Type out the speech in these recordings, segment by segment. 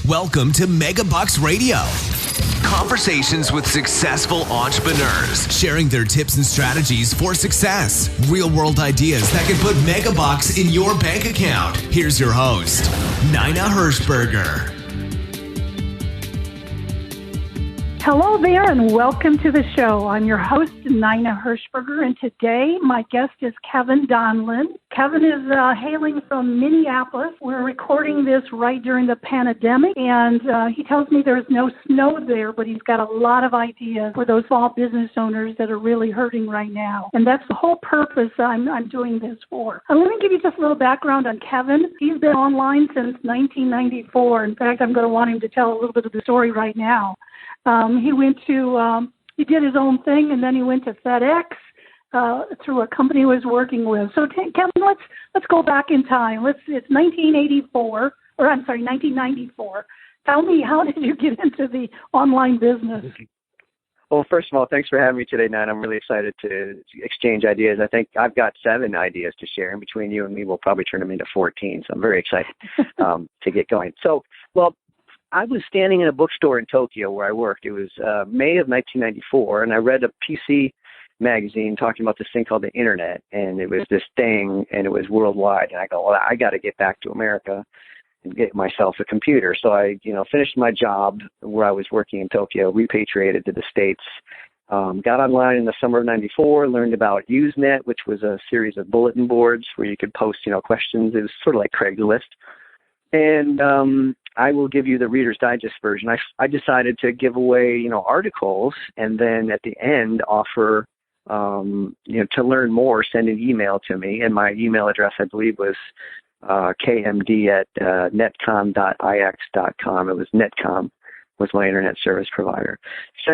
Welcome to MegaBucks Radio. Conversations with successful entrepreneurs, sharing their tips and strategies for success. Real-world ideas that can put MegaBucks in your bank account. Here's your host, Nina Hershberger. Hello there and welcome to the show. I'm your host, Nina Hershberger, and today my guest is Kevin Donlin. Kevin is hailing from Minneapolis. We're recording this right during the pandemic, and he tells me there's no snow there, but he's got a lot of ideas for those small business owners that are really hurting right now. And that's the whole purpose I'm doing this for. Let me give you just a little background on Kevin. He's been online since 1994. In fact, I'm going to want him to tell a little bit of the story right now. He did his own thing, and then he went to FedEx through a company he was working with. So, Kevin, let's go back in time. It's 1994. Tell me, how did you get into the online business? Well, first of all, thanks for having me today, Nat. I'm really excited to exchange ideas. I think I've got 7 ideas to share, and between you and me, we'll probably turn them into 14. So I'm very excited to get going. So, I was standing in a bookstore in Tokyo where I worked. It was May of 1994, and I read a PC magazine talking about this thing called the Internet, and it was this thing, and it was worldwide. And I go, well, I got to get back to America and get myself a computer. So I, finished my job where I was working in Tokyo, repatriated to the States, got online in the summer of 94, learned about Usenet, which was a series of bulletin boards where you could post, questions. It was sort of like Craigslist. And I will give you the Reader's Digest version. I decided to give away, articles, and then at the end offer, to learn more, send an email to me. And my email address, I believe, was kmd@netcom.ix.com. It was Netcom was my internet service provider. So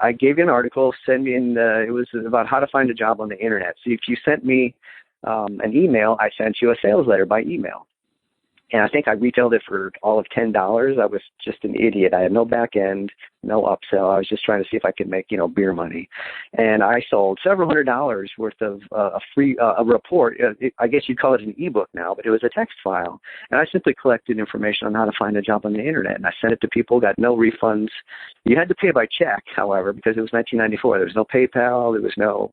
I gave you an article, send me in, it was about how to find a job on the internet. So if you sent me an email, I sent you a sales letter by email. And I think I retailed it for all of $10. I was just an idiot. I had no back end, no upsell. I was just trying to see if I could make, beer money. And I sold several $100s worth of a free a report. I guess you'd call it an ebook now, but it was a text file. And I simply collected information on how to find a job on the internet. And I sent it to people, got no refunds. You had to pay by check, however, because it was 1994. There was no PayPal. There was no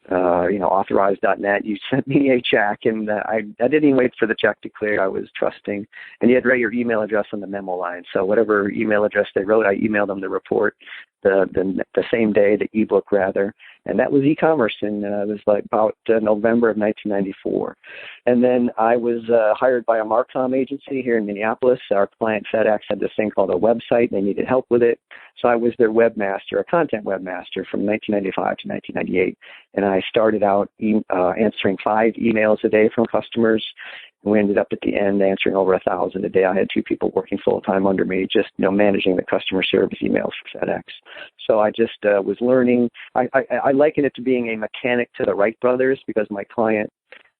authorized.net. You sent me a check, and I didn't even wait for the check to clear. I was trusting, and you had to write your email address on the memo line. So whatever email address they wrote, I emailed them the report the same day, the ebook rather, and that was e-commerce. And it was like about November of 1994. And then I was hired by a Marcom agency here in Minneapolis. Our client FedEx had this thing called a website. They needed help with it. So I was their webmaster, a content webmaster from 1995 to 1998. And I started out answering 5 emails a day from customers. We ended up at the end answering over 1,000 a day. I had 2 people working full-time under me, just managing the customer service emails for FedEx. So I just was learning. I liken it to being a mechanic to the Wright brothers, because my client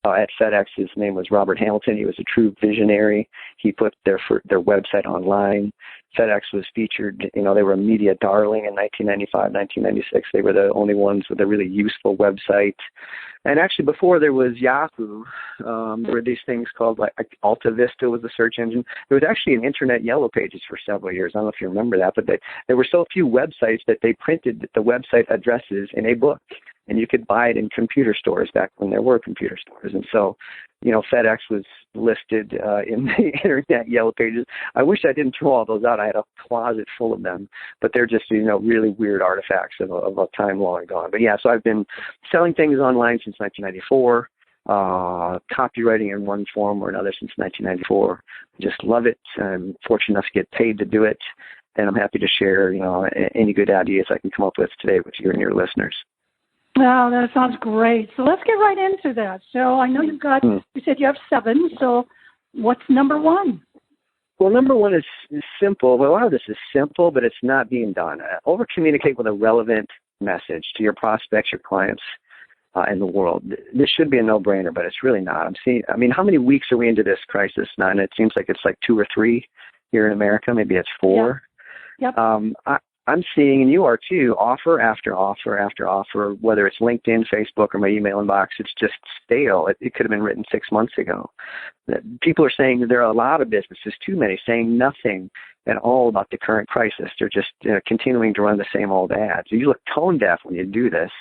at FedEx, his name was Robert Hamilton. He was a true visionary. He put their website online. FedEx was featured, they were a media darling in 1995, 1996. They were the only ones with a really useful website. And actually, before there was Yahoo, there were these things called like Alta Vista was the search engine. There was actually an Internet Yellow Pages for several years. I don't know if you remember that, but there were so few websites that they printed the website addresses in a book. And you could buy it in computer stores back when there were computer stores. And so, FedEx was listed in the Internet Yellow Pages. I wish I didn't throw all those out. I had a closet full of them, but they're just, really weird artifacts of a time long gone. But yeah, so I've been selling things online since 1994, copywriting in one form or another since 1994. I just love it. I'm fortunate enough to get paid to do it. And I'm happy to share, any good ideas I can come up with today with you and your listeners. Oh, that sounds great. So let's get right into that. So I know you said you have 7. So what's number 1? Well, number 1 is simple. Well, a lot of this is simple, but it's not being done. Over-communicate with a relevant message to your prospects, your clients, and the world. This should be a no-brainer, but it's really not. How many weeks are we into this crisis now? And it seems like it's like 2 or 3 here in America. Maybe it's 4. Yep. I'm seeing, and you are too, offer after offer after offer, whether it's LinkedIn, Facebook, or my email inbox. It's just stale. It could have been written 6 months ago. People are saying that there are a lot of businesses, too many, saying nothing at all about the current crisis. They're just continuing to run the same old ads. You look tone deaf when you do this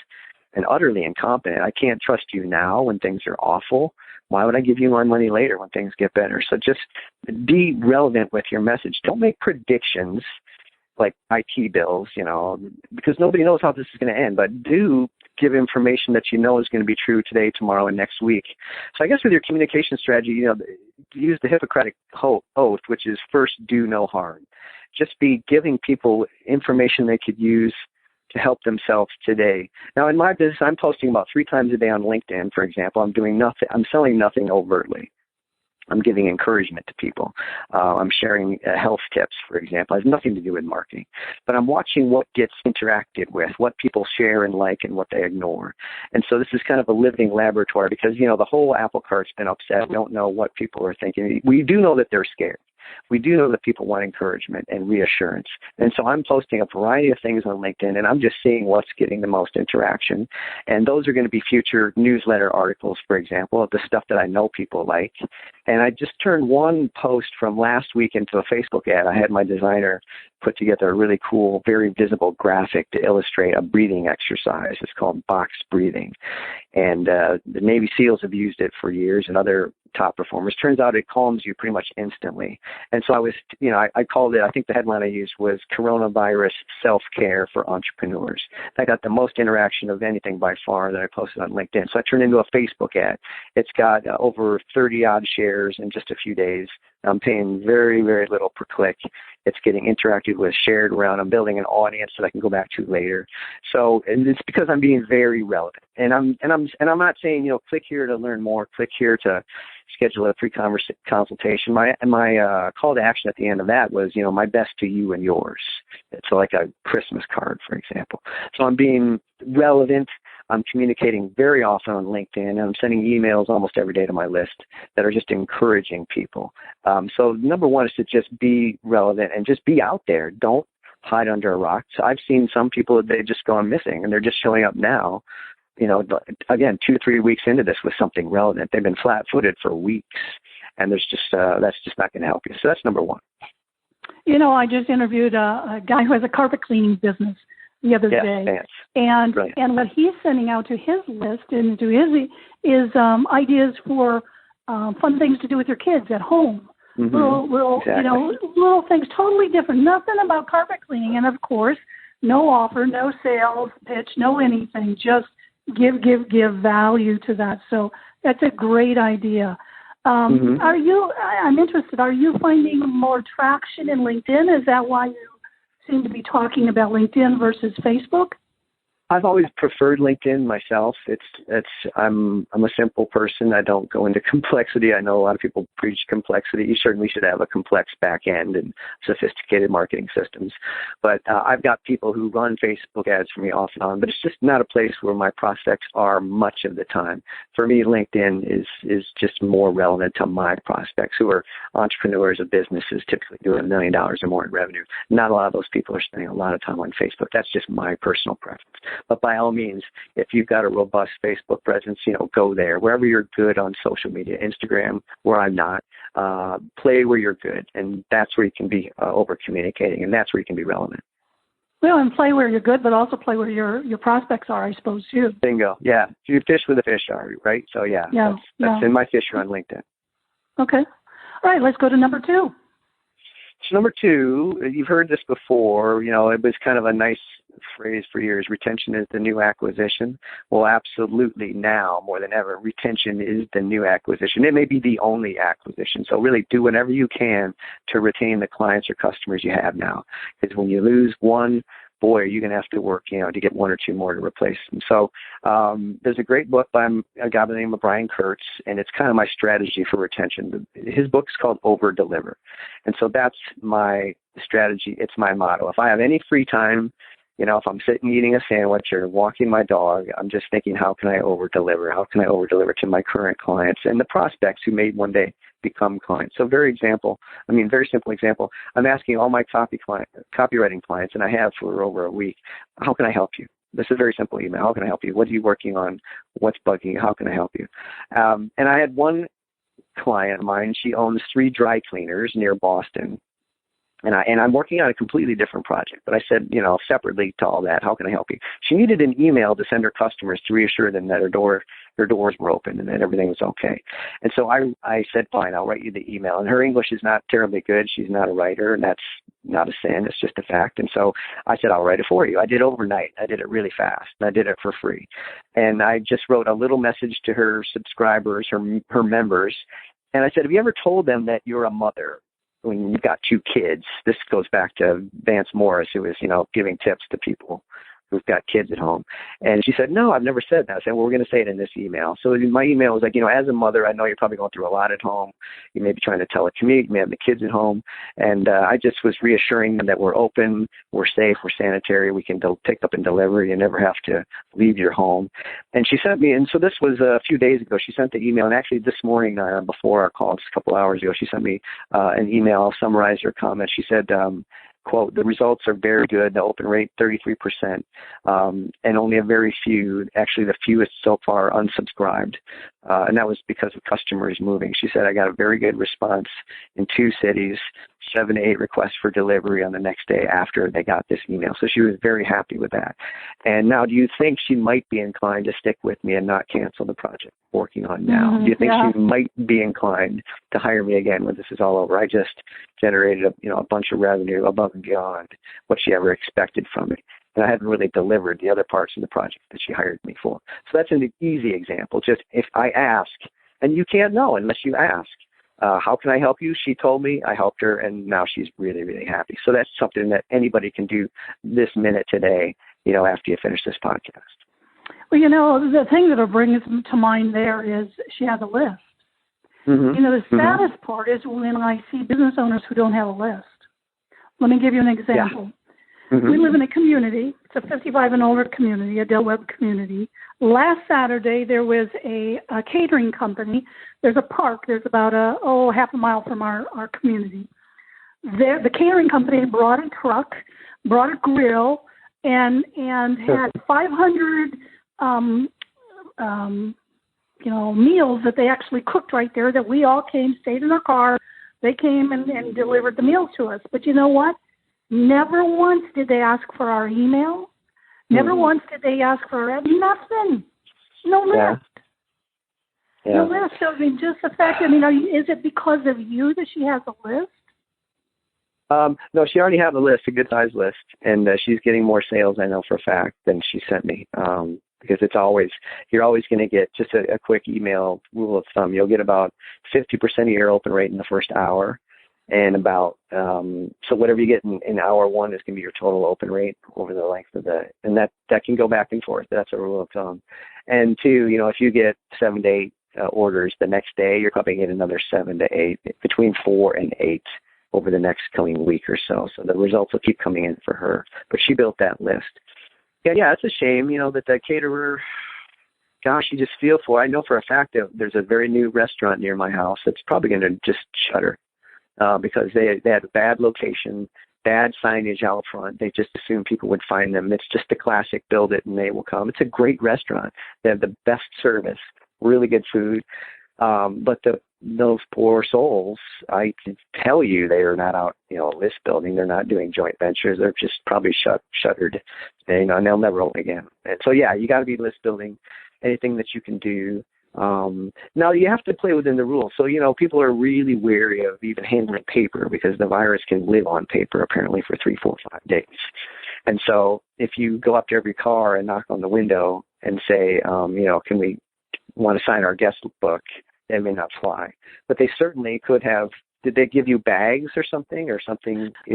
and utterly incompetent. I can't trust you now when things are awful. Why would I give you my money later when things get better? So just be relevant with your message. Don't make predictions like IT bills, because nobody knows how this is going to end, but do give information that you know is going to be true today, tomorrow, and next week. So I guess with your communication strategy, use the Hippocratic oath, which is first do no harm. Just be giving people information they could use to help themselves today. Now, in my business, I'm posting about 3 times a day on LinkedIn, for example. I'm selling nothing overtly. I'm giving encouragement to people. I'm sharing health tips, for example. It has nothing to do with marketing. But I'm watching what gets interacted with, what people share and like, and what they ignore. And so this is kind of a living laboratory because, the whole apple cart's been upset. We don't know what people are thinking. We do know that they're scared. We do know that people want encouragement and reassurance. And so I'm posting a variety of things on LinkedIn, and I'm just seeing what's getting the most interaction. And those are going to be future newsletter articles, for example, of the stuff that I know people like. And I just turned one post from last week into a Facebook ad. I had my designer put together a really cool, very visible graphic to illustrate a breathing exercise. It's called box breathing. And the Navy SEALs have used it for years and other top performers. Turns out it calms you pretty much instantly. And so I called it, I think the headline I used was Coronavirus Self-Care for Entrepreneurs. That got the most interaction of anything by far that I posted on LinkedIn. So I turned into a Facebook ad. It's got over 30 odd shares in just a few days. I'm paying very, very little per click. It's getting interacted with, shared around. I'm building an audience that I can go back to later. So, and it's because I'm being very relevant. And I'm not saying, click here to learn more, click here to schedule a free consultation. My call to action at the end of that was, my best to you and yours. It's like a Christmas card, for example. So I'm being relevant. I'm communicating very often on LinkedIn, and I'm sending emails almost every day to my list that are just encouraging people. So number one is to just be relevant and just be out there. Don't hide under a rock. So I've seen some people, they've just gone missing, and they're just showing up now, again, 2 to 3 weeks into this with something relevant. They've been flat-footed for weeks, and there's just that's just not going to help you. So that's number one. I just interviewed a guy who has a carpet cleaning business the other day, and what he's sending out to his list and to his is ideas for fun things to do with your kids at home. Mm-hmm. Little things, totally different. Nothing about carpet cleaning, and of course, no offer, no sales pitch, no anything. Just give value to that. So that's a great idea. I'm interested. Are you finding more traction in LinkedIn? Is that why you seem to be talking about LinkedIn versus Facebook? I've always preferred LinkedIn myself. I'm a simple person. I don't go into complexity. I know a lot of people preach complexity. You certainly should have a complex back end and sophisticated marketing systems. But I've got people who run Facebook ads for me off and on, but it's just not a place where my prospects are much of the time. For me, LinkedIn is just more relevant to my prospects who are entrepreneurs of businesses typically doing $1 million or more in revenue. Not a lot of those people are spending a lot of time on Facebook. That's just my personal preference. But by all means, if you've got a robust Facebook presence, go there. Wherever you're good on social media, Instagram, where I'm not, play where you're good. And that's where you can be over-communicating, and that's where you can be relevant. Well, and play where you're good, but also play where your prospects are, I suppose, too. Bingo. Yeah. You fish where the fish are, right? So, that's in my fisher on LinkedIn. Okay. All right, let's go to number 2. So number 2, you've heard this before, it was kind of a nice phrase for years, retention is the new acquisition. Well, absolutely now more than ever, retention is the new acquisition. It may be the only acquisition. So really do whatever you can to retain the clients or customers you have now. Because when you lose one, boy, you're going to have to work, to get 1 or 2 more to replace them. So there's a great book by a guy by the name of Brian Kurtz, and it's kind of my strategy for retention. His book is called Over Deliver. And so that's my strategy. It's my motto. If I have any free time, if I'm sitting eating a sandwich or walking my dog, I'm just thinking, how can I over-deliver? How can I over-deliver to my current clients and the prospects who may one day become clients. So very simple example. I'm asking all my copywriting clients, and I have for over a week, how can I help you? This is a very simple email. How can I help you? What are you working on? What's bugging you? How can I help you? And I had one client of mine. She owns 3 dry cleaners near Boston. And I'm working on a completely different project. But I said, separately to all that, how can I help you? She needed an email to send her customers to reassure them that her doors were open and that everything was okay. And so I said, fine, I'll write you the email. And her English is not terribly good. She's not a writer, and that's not a sin. It's just a fact. And so I said, I'll write it for you. I did it overnight. I did it really fast. I did it for free. And I just wrote a little message to her subscribers, her members. And I said, have you ever told them that you're a mother when you've got 2 kids? This goes back to Vance Morris, who was, giving tips to people who've got kids at home. And she said, no, I've never said that. I said, well, we're going to say it in this email. So my email was like, as a mother, I know you're probably going through a lot at home. You may be trying to telecommute. You may have the kids at home. And I just was reassuring them that we're open, we're safe, we're sanitary, we can pick up and deliver. You never have to leave your home. And she sent me, and so this was a few days ago, she sent the email. And actually this morning, before our call, just a couple hours ago, she sent me an email. I'll summarize her comment. She said, quote, the results are very good. The open rate, 33%, and only a very few, actually the fewest so far, unsubscribed. And that was because of customers moving. She said, I got a very good response in 2 cities, 7 to 8 requests for delivery on the next day after they got this email. So she was very happy with that. And now, do you think she might be inclined to stick with me and not cancel the project I'm working on now? Do you think she might be inclined to hire me again when this is all over? I just generated a bunch of revenue above and beyond what she ever expected from me. And I hadn't really delivered the other parts of the project that she hired me for. So that's an easy example. Just if I ask, and you can't know unless you ask, how can I help you? She told me, I helped her, and now she's really, really happy. So that's something that anybody can do this minute today, after you finish this podcast. Well, the thing that'll bring us to mind there is she has a list. Mm-hmm. The saddest part is when I see business owners who don't have a list. Let me give you an example. Yeah. Mm-hmm. We live in a community. It's a 55 and older community, a Del Webb community. Last Saturday, there was a catering company. There's a park. There's about half a mile from our community. The catering company brought a truck, brought a grill, and had 500 meals that they actually cooked right there. That we all came, stayed in our car. They came and delivered the meals to us. But you know what? Never once did they ask for our email. Never once did they ask for nothing. No list. Yeah. No list. So, just the fact, is it because of you that she has a list? No, she already had a list, a good-sized list, and she's getting more sales, I know for a fact, than she sent me. Because you're always going to get just a quick email rule of thumb. You'll get about 50% of your open rate in the first hour. And about, so whatever you get in hour 1 is going to be your total open rate over the length of and that can go back and forth. That's a rule of thumb. And 2, if you get 7 to 8 orders the next day, you're probably getting another 7 to 8, between 4 and 8 over the next coming week or so. So the results will keep coming in for her. But she built that list. Yeah, it's a shame, that the caterer, gosh, you just feel for. I know for a fact that there's a very new restaurant near my house that's probably going to just shutter. Because they had a bad location, bad signage out front. They just assumed people would find them. It's just a classic build it and they will come. It's a great restaurant. They have the best service, really good food. But those poor souls, I can tell you, they are not out, list building. They're not doing joint ventures. They're just probably shuttered. And they'll never open again. And so, you got to be list building. Anything that you can do. Now you have to play within the rules. So, people are really wary of even handling paper because the virus can live on paper apparently for 3, 4, 5 days. And so if you go up to every car and knock on the window and say, can we want to sign our guest book, it may not fly. But they certainly could have. Did they give you bags or something? Napkins? it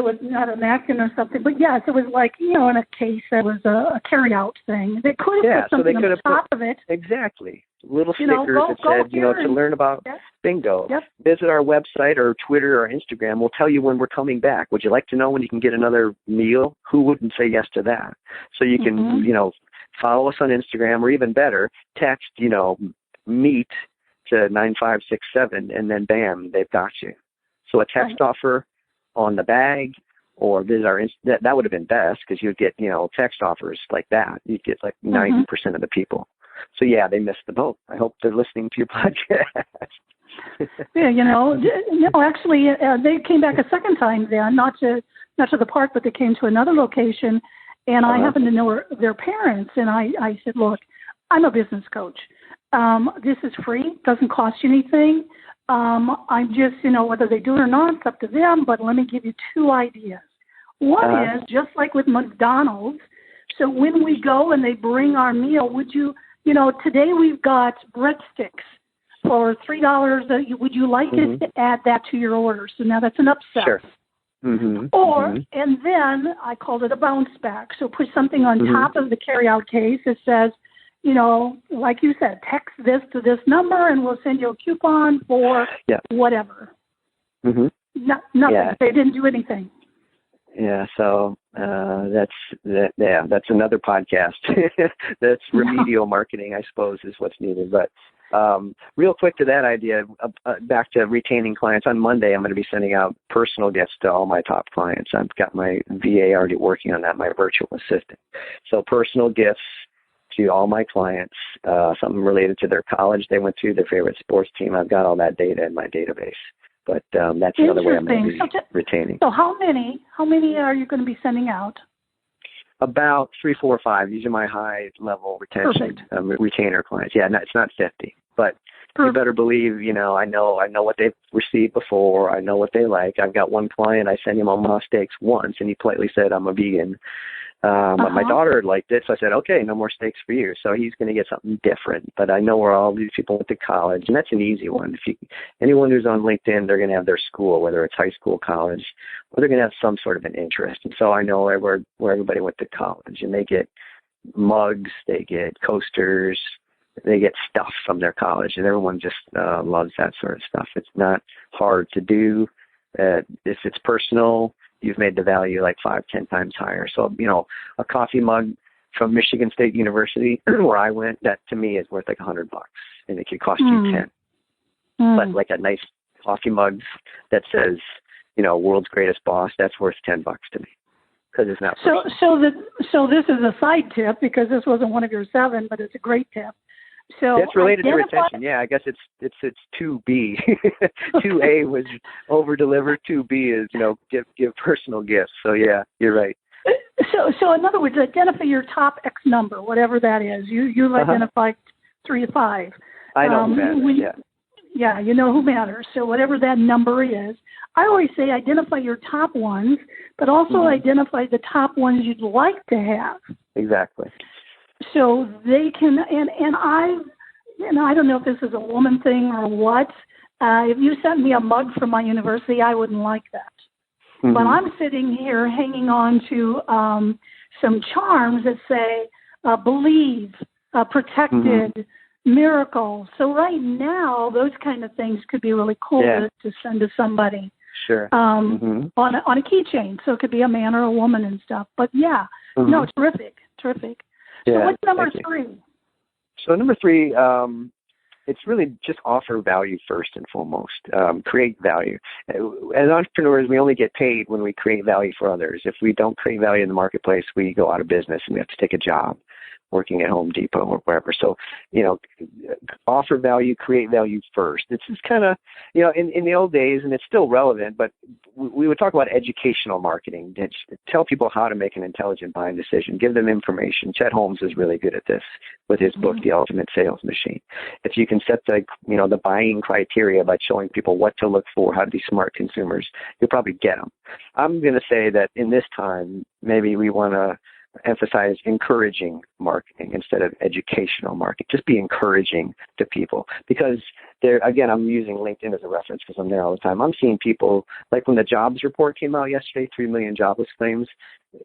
was not a napkin or something, but yes, it was like, in a case that was a carry-out thing. They could have put something on the top of it. Exactly. Little stickers that said, to learn about bingo. Yep. Visit our website or Twitter or Instagram. We'll tell you when we're coming back. Would you like to know when you can get another meal? Who wouldn't say yes to that? So you can, follow us on Instagram, or even better, text, meet to 9567, and then bam, they've got you. So a text offer on the bag, or visit our that would have been best, because you'd get, text offers like that. You'd get like 90% of the people. So yeah, they missed the boat. I hope they're listening to your podcast. Yeah, no, actually, they came back a second time then, not to the park, but they came to another location, and I happened to know their parents, and I said, look, I'm a business coach. This is free, doesn't cost you anything. I'm just, whether they do it or not, it's up to them, but let me give you two ideas. One is, just like with McDonald's, so when we go and they bring our meal, would you, today we've got breadsticks for $3. Would you like us to add that to your order? So now that's an upsell. Sure. And then I called it a bounce back. So put something on top of the carryout case that says, like you said, text this to this number and we'll send you a coupon for whatever. Nothing. Yeah. They didn't do anything. Yeah, so that's another podcast. That's remedial marketing, I suppose, is what's needed. But real quick to that idea, back to retaining clients. On Monday, I'm going to be sending out personal gifts to all my top clients. I've got my VA already working on that, my virtual assistant. So personal gifts to all my clients, something related to their college they went to, their favorite sports team. I've got all that data in my database. But that's another way I'm going to be retaining. So how many are you going to be sending out? About 3, 4, 5. These are my high-level retention retainer clients. Yeah, it's not 50. But you better believe, I know what they've received before. I know what they like. I've got one client, I sent him Omaha steaks once, and he politely said, I'm a vegan. But my daughter liked it, so I said, okay, no more steaks for you. So he's going to get something different. But I know where all these people went to college, and that's an easy one. Anyone who's on LinkedIn, they're going to have their school, whether it's high school, college, or they're going to have some sort of an interest. And so I know where everybody went to college, and they get mugs, they get coasters, they get stuff from their college, and everyone just loves that sort of stuff. It's not hard to do. If it's personal, you've made the value like 5-10 times higher. So, a coffee mug from Michigan State University, where I went, that to me is worth like $100, and it could cost you 10. But like a nice coffee mug that says, world's greatest boss, that's worth $10 to me, because it's not. So this is a side tip, because this wasn't one of your 7, but it's a great tip. So that's related to retention. Yeah, I guess it's 2B. 2A was over deliver. 2B is give personal gifts. So yeah, you're right. So in other words, identify your top X number, whatever that is. You've identified 3 to 5. I know who matters. Yeah, you know who matters. So whatever that number is, I always say identify your top ones, but also identify the top ones you'd like to have. Exactly. So they can, and I don't know if this is a woman thing or what. If you sent me a mug from my university, I wouldn't like that. But I'm sitting here hanging on to some charms that say, believe, protected, miracle. So right now, those kind of things could be really cool to send to somebody. Sure. On a keychain. So it could be a man or a woman and stuff. But yeah, no, terrific. Yeah, so what's number 3? So number 3, it's really just offer value first and foremost. Create value. As entrepreneurs, we only get paid when we create value for others. If we don't create value in the marketplace, we go out of business and we have to take a job working at Home Depot or wherever. So, offer value, create value first. This is kind of, in the old days, and it's still relevant, but we would talk about educational marketing. Tell people how to make an intelligent buying decision. Give them information. Chet Holmes is really good at this with his book, The Ultimate Sales Machine. If you can set the buying criteria by showing people what to look for, how to be smart consumers, you'll probably get them. I'm going to say that in this time, maybe we want to emphasize encouraging marketing instead of educational marketing. Just be encouraging to people, because again, I'm using LinkedIn as a reference because I'm there all the time. I'm seeing people, like when the jobs report came out yesterday, 3 million jobless claims.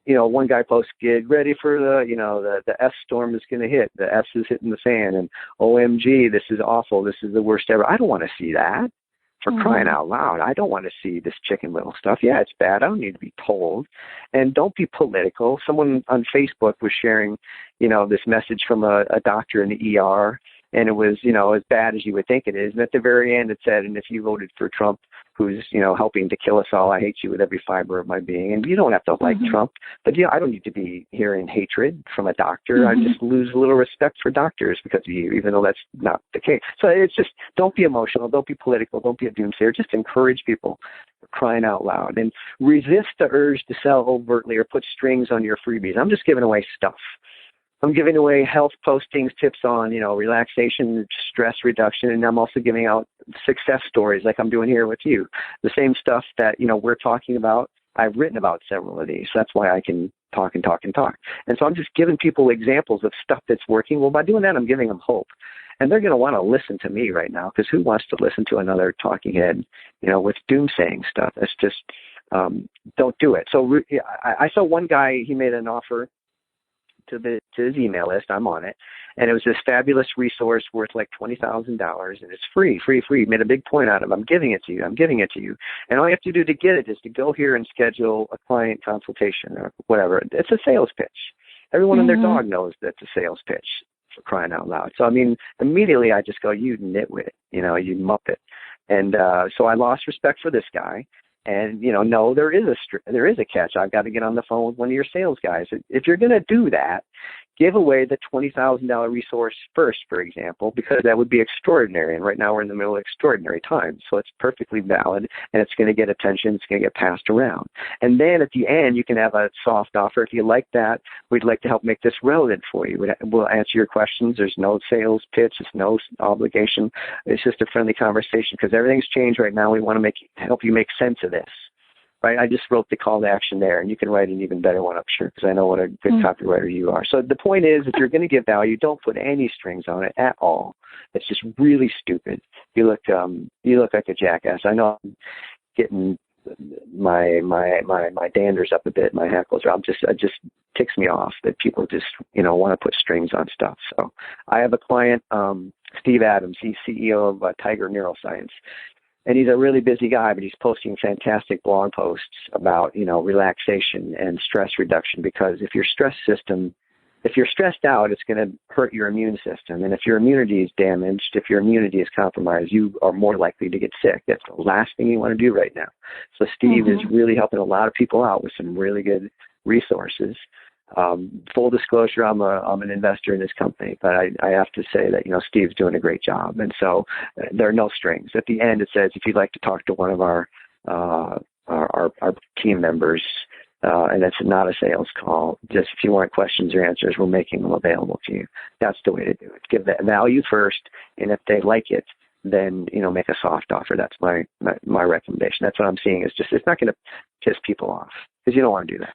One guy posted, "Get ready for the S storm is going to hit. The S is hitting the fan, and OMG, this is awful. This is the worst ever." I don't want to see that. For crying out loud, I don't want to see this Chicken Little stuff. Yeah, it's bad. I don't need to be told. And don't be political. Someone on Facebook was sharing, this message from a doctor in the ER, and it was, as bad as you would think it is. And at the very end, it said, and if you voted for Trump, who's, helping to kill us all, I hate you with every fiber of my being. And you don't have to like Trump, but I don't need to be hearing hatred from a doctor. I just lose a little respect for doctors because of you, even though that's not the case. So it's just, don't be emotional, don't be political, don't be a doomsayer. Just encourage people, crying out loud, and resist the urge to sell overtly or put strings on your freebies. I'm just giving away stuff. I'm giving away health postings, tips on, relaxation, stress reduction, and I'm also giving out success stories like I'm doing here with you. The same stuff that, we're talking about, I've written about several of these. So that's why I can talk and talk and talk. And so I'm just giving people examples of stuff that's working. Well, by doing that, I'm giving them hope. And they're going to want to listen to me right now, because who wants to listen to another talking head, with doomsaying stuff? That's just, don't do it. So I saw one guy, he made an offer to his email list. I'm on it. And it was this fabulous resource worth like $20,000, and it's free. He made a big point out of it. I'm giving it to you. And all you have to do to get it is to go here and schedule a client consultation or whatever. It's a sales pitch. Everyone and their dog knows that's a sales pitch, for crying out loud. So, immediately I just go, you nitwit, you muppet. And so I lost respect for this guy. And, no, there is a catch. I've got to get on the phone with one of your sales guys. If you're going to do that, give away the $20,000 resource first, for example, because that would be extraordinary. And right now we're in the middle of extraordinary times. So it's perfectly valid, and it's going to get attention. It's going to get passed around. And then at the end, you can have a soft offer. If you like that, we'd like to help make this relevant for you. We'll answer your questions. There's no sales pitch. There's no obligation. It's just a friendly conversation, because everything's changed right now. We want to help you make sense of this. Right, I just wrote the call to action there, and you can write an even better one, I'm sure, because I know what a good copywriter you are. So the point is, if you're going to give value, don't put any strings on it at all. It's just really stupid. You look like a jackass. I know I'm getting my danders up a bit, my hackles. It just ticks me off that people just want to put strings on stuff. So I have a client, Steve Adams. He's CEO of Tiger Neuroscience. And he's a really busy guy, but he's posting fantastic blog posts about, relaxation and stress reduction, because if you're stressed out, it's going to hurt your immune system. And if your immunity is damaged, if your immunity is compromised, you are more likely to get sick. That's the last thing you want to do right now. So Steve is really helping a lot of people out with some really good resources. Full disclosure, I'm an investor in this company, but I have to say that, Steve's doing a great job. And so there are no strings. At the end, it says, if you'd like to talk to one of our team members, and it's not a sales call, just if you want questions or answers, we're making them available to you. That's the way to do it. Give that value first. And if they like it, then, make a soft offer. That's my recommendation. That's what I'm seeing is just, it's not going to piss people off, because you don't want to do that.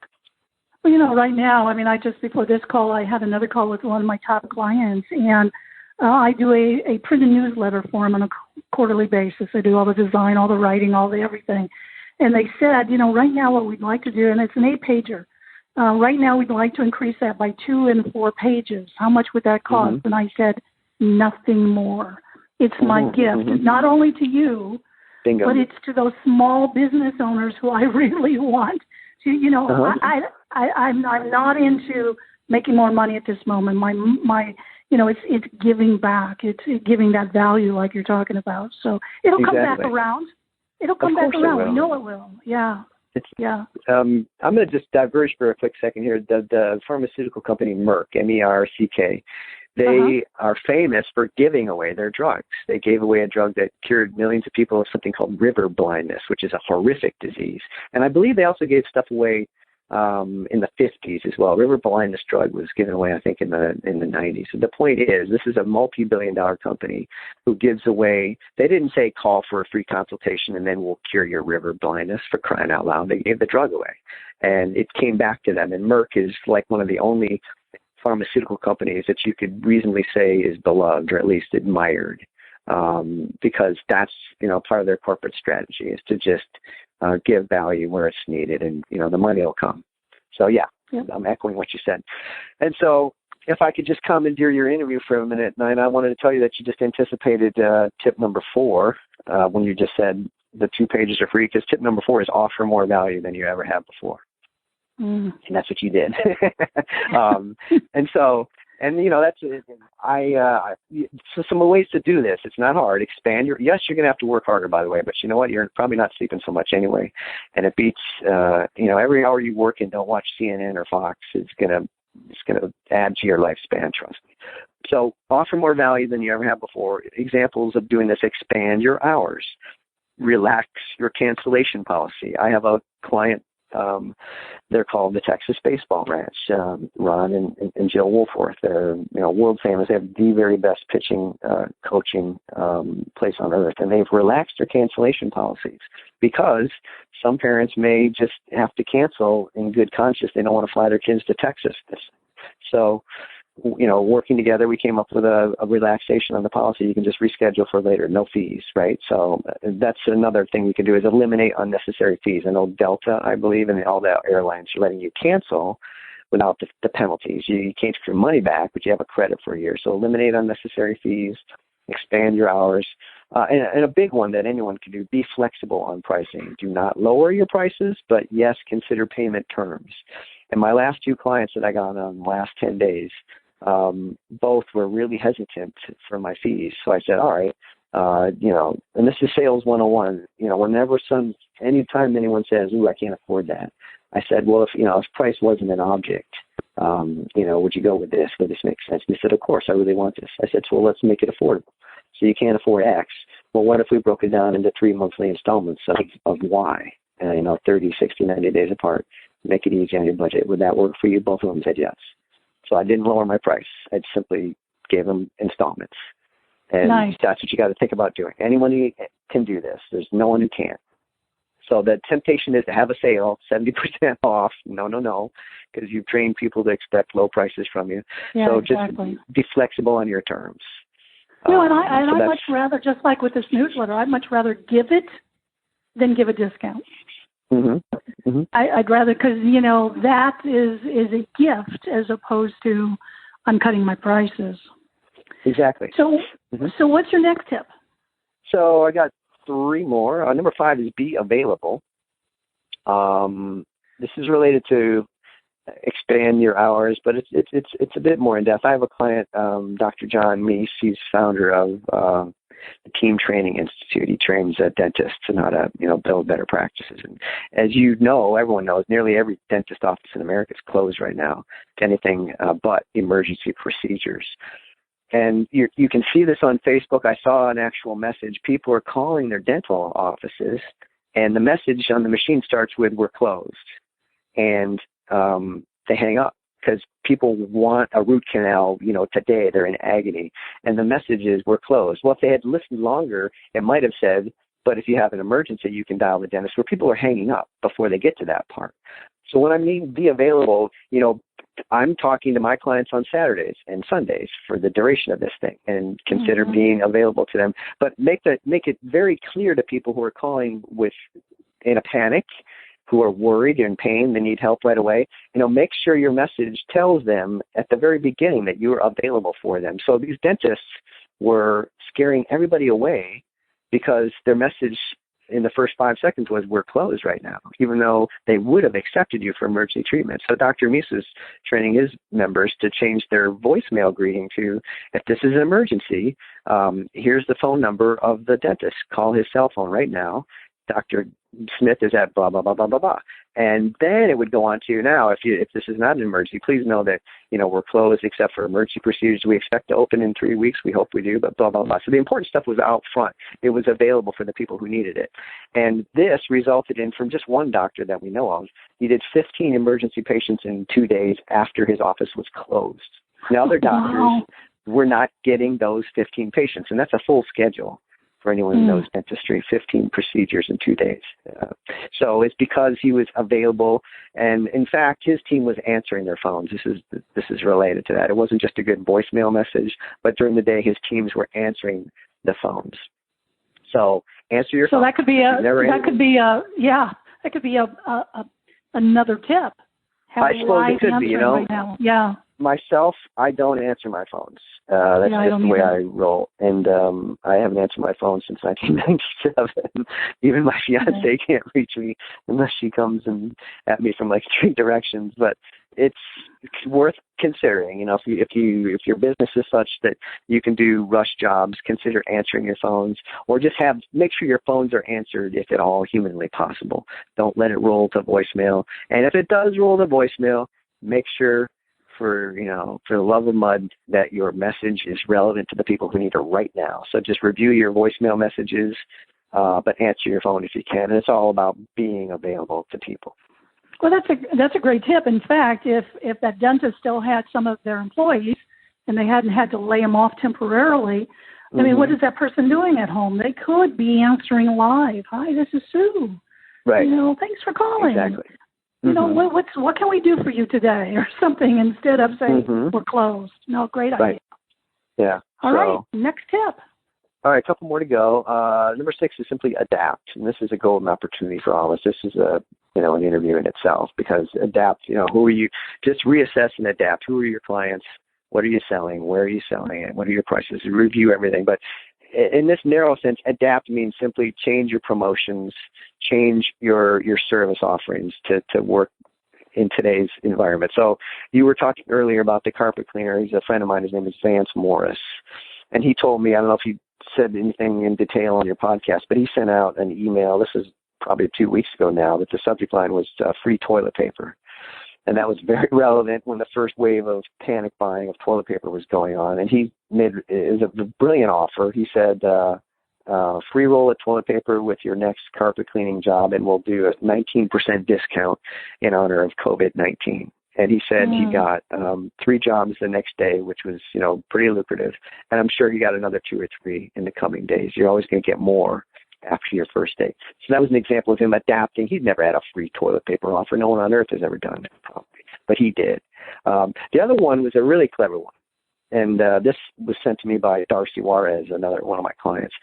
Well, right now, I just, before this call, I had another call with one of my top clients, and I do a printed newsletter for them on a quarterly basis. I do all the design, all the writing, all the everything. And they said, right now what we'd like to do, and it's an 8-pager. Right now we'd like to increase that by 2 and 4 pages. How much would that cost? And I said, nothing more. It's my gift, not only to you, Bingo. but it's to those small business owners who I really want to, I'm not into making more money at this moment. It's giving back. It's giving that value like you're talking about. So it'll come back around. It'll come back around. We know it will. Yeah. I'm going to just diverge for a quick second here. The pharmaceutical company Merck, MERCK, they are famous for giving away their drugs. They gave away a drug that cured millions of people of something called river blindness, which is a horrific disease. And I believe they also gave stuff away in the 50s as well. River blindness drug was given away, I think, in the 90s. So the point is, this is a multi-billion-dollar company who gives away. They didn't say call for a free consultation and then we'll cure your river blindness, for crying out loud. They gave the drug away, and it came back to them. And Merck is like one of the only pharmaceutical companies that you could reasonably say is beloved, or at least admired, because that's part of their corporate strategy is to just give value where it's needed, and the money will come. So I'm echoing what you said. And so if I could just commandeer your interview for a minute, Nina, I wanted to tell you that you just anticipated tip number 4 when you just said the 2 pages are free, because tip number 4 is offer more value than you ever have before. And that's what you did. And so And that's so some ways to do this. It's not hard. Expand yes, you're gonna have to work harder, by the way, but you know what? You're probably not sleeping so much anyway, and it beats every hour you work and don't watch CNN or Fox. It's gonna add to your lifespan. Trust me. So offer more value than you ever have before. Examples of doing this: expand your hours, relax your cancellation policy. I have a client. They're called the Texas Baseball Ranch. Ron and Jill Woolforth. They're world famous. They have the very best pitching coaching place on earth, and they've relaxed their cancellation policies because some parents may just have to cancel in good conscience. They don't want to fly their kids to Texas. So, working together, we came up with a relaxation on the policy. You can just reschedule for later, no fees, right? So that's another thing you can do is eliminate unnecessary fees. I know Delta, I believe, and all the airlines are letting you cancel without the penalties. You can't get your money back, but you have a credit for a year. So eliminate unnecessary fees, expand your hours. And a big one that anyone can do, be flexible on pricing. Do not lower your prices, but yes, consider payment terms. And my last 2 clients that I got on the last 10 days, both were really hesitant for my fees. So I said, all right, and this is sales 101, anytime anyone says, ooh, I can't afford that. I said, well, if price wasn't an object, would you go with this? Would this make sense? And they said, of course, I really want this. I said, well, let's make it affordable. So you can't afford X. Well, what if we broke it down into 3 monthly installments of Y, 30, 60, 90 days apart, make it easy on your budget? Would that work for you? Both of them said yes. So I didn't lower my price. I simply gave them installments. And nice. That's what you got to think about doing. Anyone can do this. There's no one who can't. So the temptation is to have a sale, 70% off. No, because you've trained people to expect low prices from you. Yeah, so exactly. Just be flexible on your terms. And I'd much rather, just like with this newsletter, I'd much rather give it than give a discount. Mm-hmm. Mm-hmm. I'd rather, because, that is a gift as opposed to I'm cutting my prices. Exactly. So what's your next tip? So I got 3 more. Number 5 is be available. This is related to expand your hours, but it's a bit more in depth. I have a client, Dr. John Meese. He's founder of the Team Training Institute. He trains dentists on how to build better practices. And as everyone knows, nearly every dentist office in America is closed right now to anything but emergency procedures. And you can see this on Facebook. I saw an actual message. People are calling their dental offices, and the message on the machine starts with "We're closed," and they hang up because people want a root canal, today. They're in agony, and the message is "We're closed." Well, if they had listened longer, it might have said, "But if you have an emergency, you can dial the dentist," where people are hanging up before they get to that part. So when I mean be available, I'm talking to my clients on Saturdays and Sundays for the duration of this thing, and consider being available to them. But make it very clear to people who are calling in a panic, who are worried, in pain, they need help right away. Make sure your message tells them at the very beginning that you're available for them. So these dentists were scaring everybody away because their message in the first 5 seconds was "We're closed right now," even though they would have accepted you for emergency treatment. So Dr. Meese is training his members to change their voicemail greeting to, "If this is an emergency, here's the phone number of the dentist. Call his cell phone right now. Dr. Smith is at blah, blah, blah, blah, blah, blah." And then it would go on to, now, if this is not an emergency, please know that, we're closed except for emergency procedures. We expect to open in 3 weeks. We hope we do, but blah, blah, blah. So the important stuff was out front. It was available for the people who needed it. And this resulted in, from just one doctor that we know of, he did 15 emergency patients in 2 days after his office was closed. Now other doctors were not getting those 15 patients, and that's a full schedule. For anyone who knows dentistry, 15 procedures in 2 days. So it's because he was available, and in fact, his team was answering their phones. This is related to that. It wasn't just a good voicemail message, but during the day, his teams were answering the phones. So answer your phone. So that could be another tip. I suppose it could be. Right now. Yeah. Myself, I don't answer my phones. That's just the way I roll. And I haven't answered my phone since 1997. Even my fiance can't reach me unless she comes at me from 3 directions. But it's worth considering. You know, if your business is such that you can do rush jobs, consider answering your phones, or just make sure your phones are answered if at all humanly possible. Don't let it roll to voicemail. And if it does roll to voicemail, make sure, for the love of mud, that your message is relevant to the people who need it right now. So just review your voicemail messages, but answer your phone if you can. And it's all about being available to people. Well, that's a great tip. In fact, if that dentist still had some of their employees and they hadn't had to lay them off temporarily, I mean, what is that person doing at home? They could be answering live. Hi, this is Sue. Right. Thanks for calling. Exactly. What can we do for you today, or something, instead of saying we're closed. No, great idea. Right. Yeah. All right. Next tip. All right, a couple more to go. Number 6 is simply adapt, and this is a golden opportunity for all of us. This is an interview in itself, because adapt. Who are you? Just reassess and adapt. Who are your clients? What are you selling? Where are you selling it? What are your prices? Review everything. But in this narrow sense, adapt means simply change your promotions, change your service offerings to work in today's environment. So you were talking earlier about the carpet cleaner. He's a friend of mine. His name is Vance Morris. And he told me, I don't know if he said anything in detail on your podcast, but he sent out an email. This is probably 2 weeks ago now, that the subject line was free toilet paper. And that was very relevant when the first wave of panic buying of toilet paper was going on. And he made it was a brilliant offer. He said, free roll of toilet paper with your next carpet cleaning job, and we'll do a 19% discount in honor of COVID-19. And he said he got 3 jobs the next day, which was, pretty lucrative. And I'm sure he got another 2 or 3 in the coming days. You're always going to get more after your first day. So that was an example of him adapting. He'd never had a free toilet paper offer. No one on earth has ever done it, probably. But he did. The other one was a really clever one. And this was sent to me by Darcy Juarez, another one of my clients.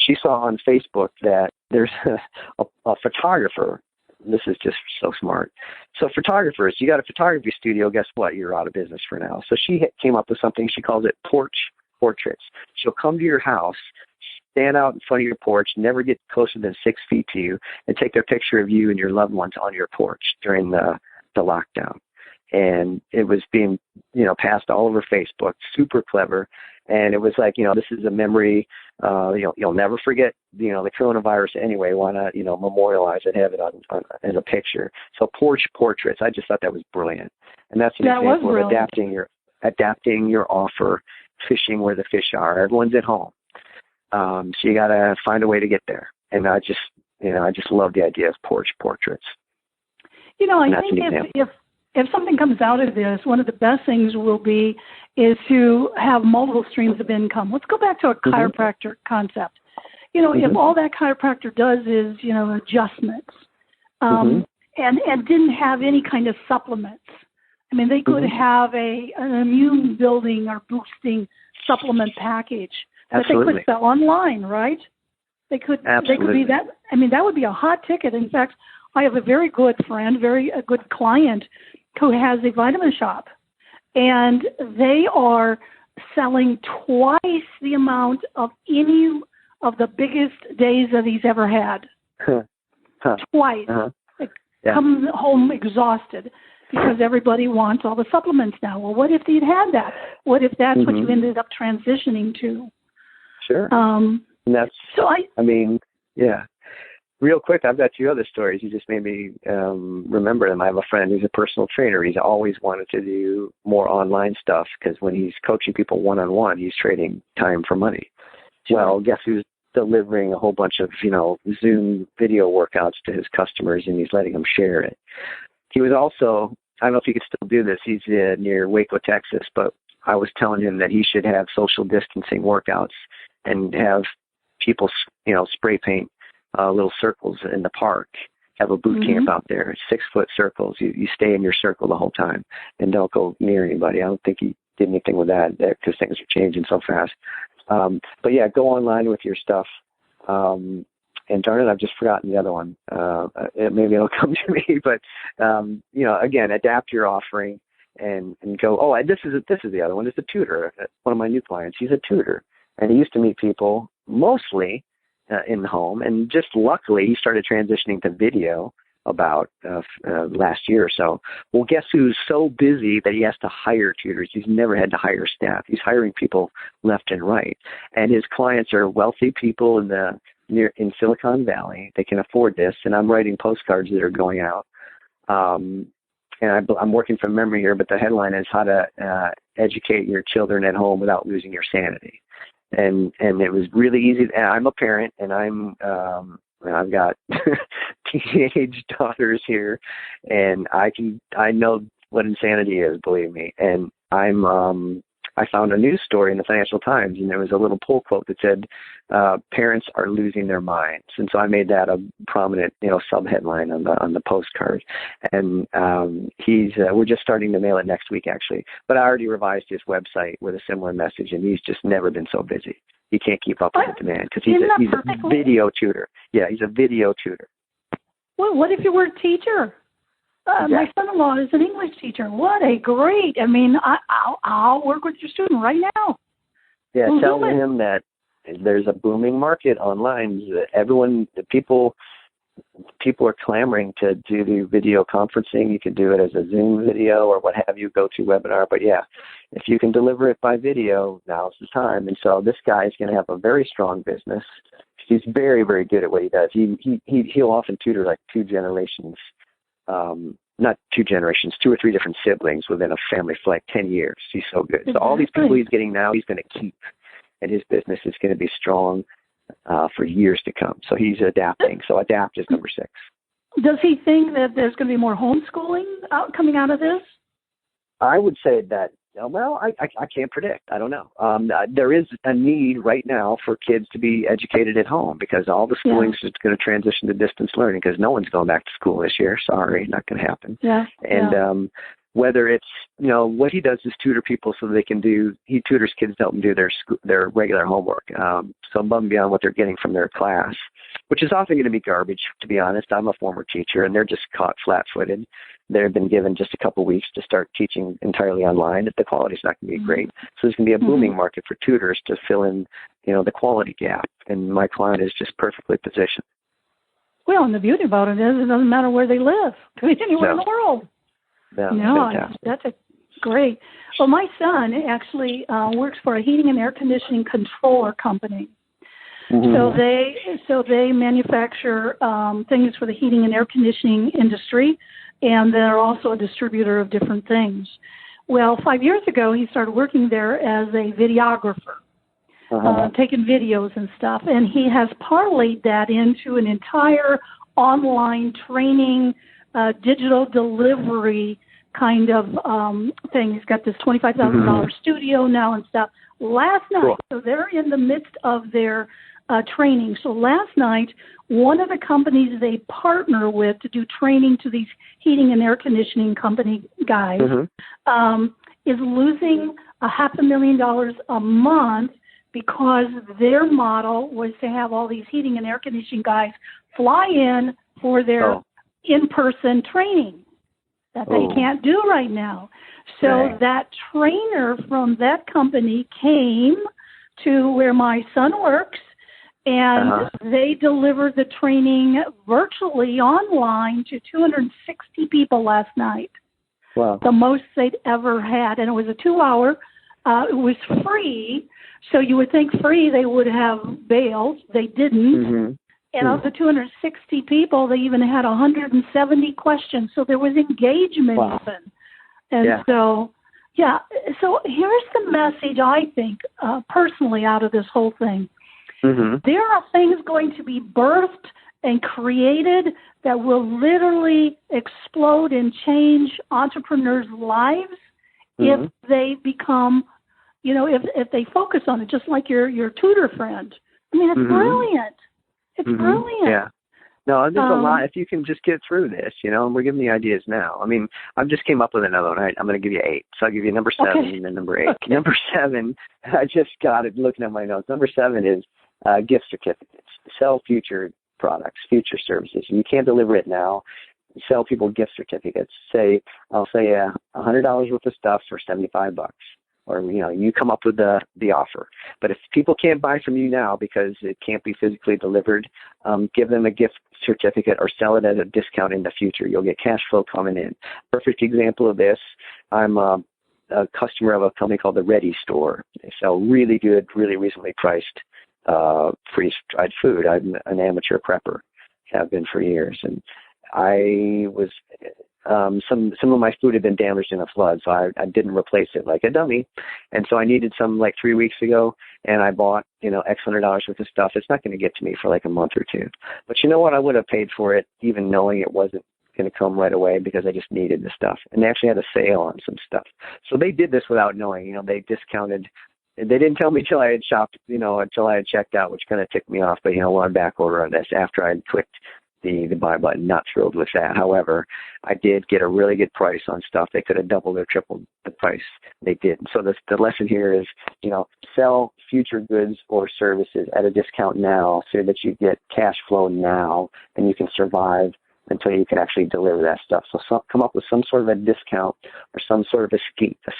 She saw on Facebook that there's a photographer. This is just so smart. So photographers, you got a photography studio, guess what? You're out of business for now. So she came up with something. She calls it porch portraits. She'll come to your house, stand out in front of your porch, never get closer than 6 feet to you, and take a picture of you and your loved ones on your porch during the lockdown. And it was being, passed all over Facebook, super clever. And it was like, this is a memory, you'll never forget, the coronavirus anyway. Why not, memorialize it, have it on as a picture. So porch portraits, I just thought that was brilliant. And that's an example of adapting your offer, fishing where the fish are. Everyone's at home. So you got to find a way to get there. And I just love the idea of porch portraits. I think if something comes out of this, one of the best things is to have multiple streams of income. Let's go back to a chiropractor concept. If all that chiropractor does is, adjustments, and didn't have any kind of supplements. I mean, they could have an immune building or boosting supplement package that they could sell online, right? They could be that. I mean, that would be a hot ticket. In fact, I have a very good friend, a good client, who has a vitamin shop, and they are selling twice the amount of any of the biggest days that he's ever had. Twice. Come home exhausted because everybody wants all the supplements now. Well, what if they'd had that? What if that's what you ended up transitioning to? Sure. And that's, Real quick, I've got 2 other stories. You just made me remember them. I have a friend who's a personal trainer. He's always wanted to do more online stuff because when he's coaching people one-on-one, he's trading time for money. Sure. Well, guess who's delivering a whole bunch of, Zoom video workouts to his customers, and he's letting them share it. He was also, I don't know if he could still do this. He's near Waco, Texas, but I was telling him that he should have social distancing workouts and have people, spray paint little circles in the park, have a boot camp out there, 6-foot circles. You stay in your circle the whole time and don't go near anybody. I don't think he did anything with that because things are changing so fast. But yeah, go online with your stuff. And darn it, I've just forgotten the other one. Maybe it'll come to me, but again, adapt your offering and go, this is the other one. It's a tutor. One of my new clients, he's a tutor, and he used to meet people mostly in the home, and just luckily he started transitioning to video about last year or so. Well, guess who's so busy that he has to hire tutors? He's never had to hire staff. He's hiring people left and right. And his clients are wealthy people in Silicon Valley. They can afford this. And I'm writing postcards that are going out. And I'm working from memory here, but the headline is how to educate your children at home without losing your sanity. And it was really easy. I'm a parent, and I've got teenage daughters here, and I know what insanity is, believe me. And I found a news story in the Financial Times, and there was a little poll quote that said, "Parents are losing their minds." And so I made that a prominent, sub-headline on the postcard. And we're just starting to mail it next week, actually. But I already revised his website with a similar message, and he's just never been so busy. He can't keep up with the demand because he's a video tutor. Yeah, he's a video tutor. Well, what if you were a teacher? Exactly. My son-in-law is an English teacher. What a great! I mean, I'll work with your student right now. Yeah, tell him that there's a booming market online. People are clamoring to do the video conferencing. You can do it as a Zoom video or what have you, go to webinar. But yeah, if you can deliver it by video, now's the time. And so this guy is going to have a very strong business. He's very, very good at what he does. He'll often tutor like two generations. Not two generations, 2 or 3 different siblings within a family for like 10 years. He's so good. So all these people he's getting now, he's going to keep, and his business is going to be strong for years to come. So he's adapting. So adapt is number 6. Does he think that there's going to be more homeschooling coming out of this? I would say that, well, I can't predict. I don't know. There is a need right now for kids to be educated at home because all the schooling is going to transition to distance learning because no one's going back to school this year. Sorry, not going to happen. Yeah. And whether it's, what he does is tutor people so they can he tutors kids to help them do their regular homework. So above and beyond what they're getting from their class, which is often going to be garbage, to be honest. I'm a former teacher, and they're just caught flat-footed. They've been given just a couple of weeks to start teaching entirely online. The quality's not going to be great. So there's going to be a booming market for tutors to fill in, the quality gap. And my client is just perfectly positioned. Well, and the beauty about it is it doesn't matter where they live. It could be anywhere in the world. No, that's great. Well, my son actually works for a heating and air conditioning controller company. Mm-hmm. So they manufacture things for the heating and air conditioning industry, and they're also a distributor of different things. Well, 5 years ago, he started working there as a videographer, taking videos and stuff, and he has parlayed that into an entire online training, digital delivery kind of thing. He's got this $25,000 studio now and stuff. Last night, so they're in the midst of their training. So last night, one of the companies they partner with to do training to these heating and air conditioning company guys is losing $500,000 a month because their model was to have all these heating and air conditioning guys fly in for their in-person training that they can't do right now. So that trainer from that company came to where my son works, and they delivered the training virtually online to 260 people last night. Wow. The most they'd ever had. And it was a 2-hour. It was free. So you would think free they would have bailed. They didn't. And of the 260 people, they even had 170 questions. So there was engagement even. And so here's the message, I think, personally, out of this whole thing. There are things going to be birthed and created that will literally explode and change entrepreneurs' lives if they become, if they focus on it, just like your tutor friend. I mean, it's brilliant. It's brilliant. Yeah. No, there's a lot. If you can just get through this, and we're giving the ideas now. I mean, I've just came up with another one. Right? I'm going to give you 8. So I'll give you number 7 and then number 8. Okay. Number 7, I just got it looking at my notes. Number 7 is gift certificates. Sell future products, future services. You can't deliver it now. Sell people gift certificates. I'll say $100 worth of stuff for $75. or, you come up with the offer. But if people can't buy from you now because it can't be physically delivered, give them a gift certificate or sell it at a discount in the future. You'll get cash flow coming in. Perfect example of this, I'm a customer of a company called the Ready Store. They sell really good, really reasonably priced freeze-dried food. I'm an amateur prepper, have been for years. And I was some of my food had been damaged in a flood, so I didn't replace it like a dummy. And so I needed some like 3 weeks ago, and I bought, X $100 worth of stuff. It's not going to get to me for like a month or two. But you know what? I would have paid for it even knowing it wasn't going to come right away because I just needed the stuff. And they actually had a sale on some stuff. So they did this without knowing. They discounted. They didn't tell me till I had shopped, until I had checked out, which kind of ticked me off. But, I'm back order on this after I had clicked the buy button. Not thrilled with that. However, I did get a really good price on stuff. They could have doubled or tripled the price. They did. So the lesson here is, sell future goods or services at a discount now so that you get cash flow now and you can survive until you can actually deliver that stuff. So come up with some sort of a discount or some sort of a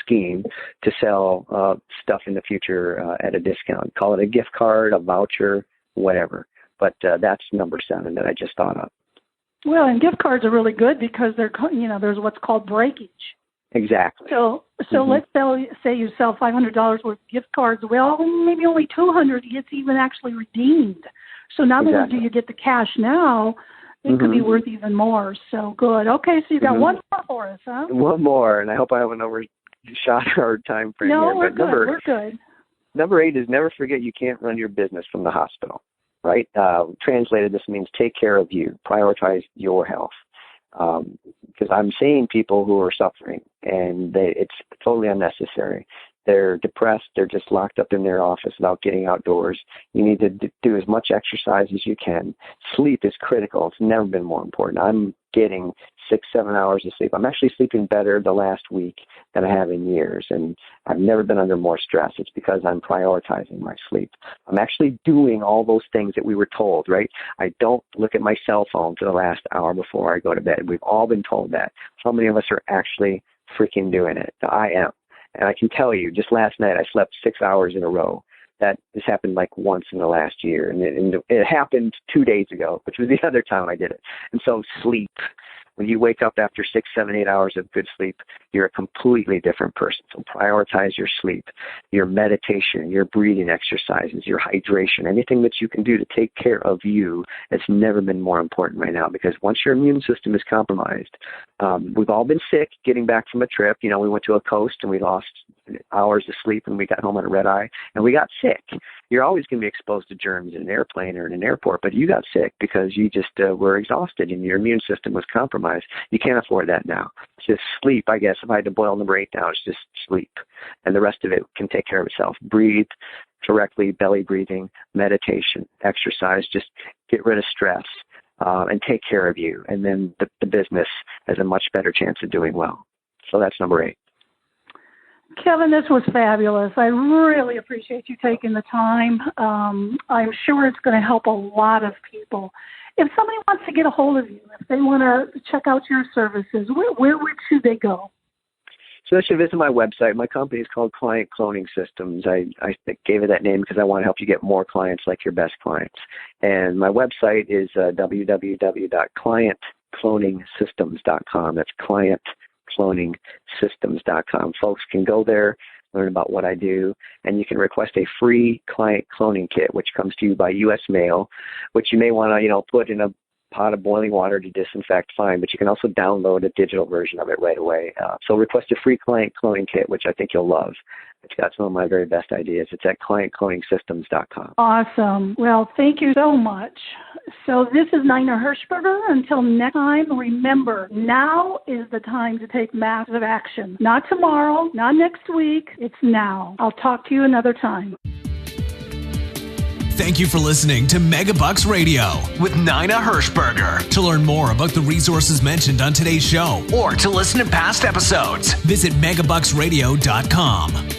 scheme to sell stuff in the future at a discount. Call it a gift card, a voucher, whatever. But that's number 7 that I just thought of. Well, and gift cards are really good because they're, there's what's called breakage. Exactly. So let's say you sell $500 worth of gift cards. Well, maybe only $200 gets even actually redeemed. So not only do you get the cash now, it could be worth even more. So good. Okay, so you got one more for us, huh? One more, and I hope I haven't overshot our time frame here. No, we're good. We're good. Number 8 is never forget you can't run your business from the hospital. Right? Translated, this means take care of you, prioritize your health. Because I'm seeing people who are suffering, and it's totally unnecessary. They're depressed. They're just locked up in their office without getting outdoors. You need to do as much exercise as you can. Sleep is critical. It's never been more important. I'm getting 6-7 hours of sleep. I'm actually sleeping better the last week than I have in years, and I've never been under more stress. It's because I'm prioritizing my sleep. I'm actually doing all those things that we were told, right? I don't look at my cell phone for the last hour before I go to bed. We've all been told that. How many of us are actually freaking doing it? I am. And I can tell you, just last night, I slept 6 hours in a row. That has happened like once in the last year. And it happened 2 days ago, which was the other time I did it. And so sleep. When you wake up after 6, 7, 8 hours of good sleep, you're a completely different person. So prioritize your sleep, your meditation, your breathing exercises, your hydration, anything that you can do to take care of you. It's never been more important right now, because once your immune system is compromised, we've all been sick getting back from a trip. We went to a coast and we lost hours of sleep and we got home on a red eye and we got sick. You're always going to be exposed to germs in an airplane or in an airport, but you got sick because you just were exhausted and your immune system was compromised. You can't afford that now. It's just sleep, I guess. If I had to boil number 8 down, it's just sleep. And the rest of it can take care of itself. Breathe correctly, belly breathing, meditation, exercise. Just get rid of stress and take care of you. And then the business has a much better chance of doing well. So that's number 8. Kevin, this was fabulous. I really appreciate you taking the time. I'm sure it's going to help a lot of people. If somebody wants to get a hold of you, if they want to check out your services, where should they go? So they should visit my website. My company is called Client Cloning Systems. I gave it that name because I want to help you get more clients like your best clients. And my website is www.clientcloningsystems.com. That's clientcloningsystems.com. Folks can go there, learn about what I do, and you can request a free client cloning kit, which comes to you by U.S. mail, which you may want to, put in a pot of boiling water to disinfect, fine, but you can also download a digital version of it right away. So request a free client cloning kit, which I think you'll love. It's got some of my very best ideas. It's at clientcloningsystems.com. Awesome. Well, thank you so much. So this is Nina Hershberger. Until next time, remember, now is the time to take massive action. Not tomorrow, not next week. It's now. I'll talk to you another time. Thank you for listening to MegaBucks Radio with Nina Hershberger. To learn more about the resources mentioned on today's show or to listen to past episodes, visit MegaBucksRadio.com.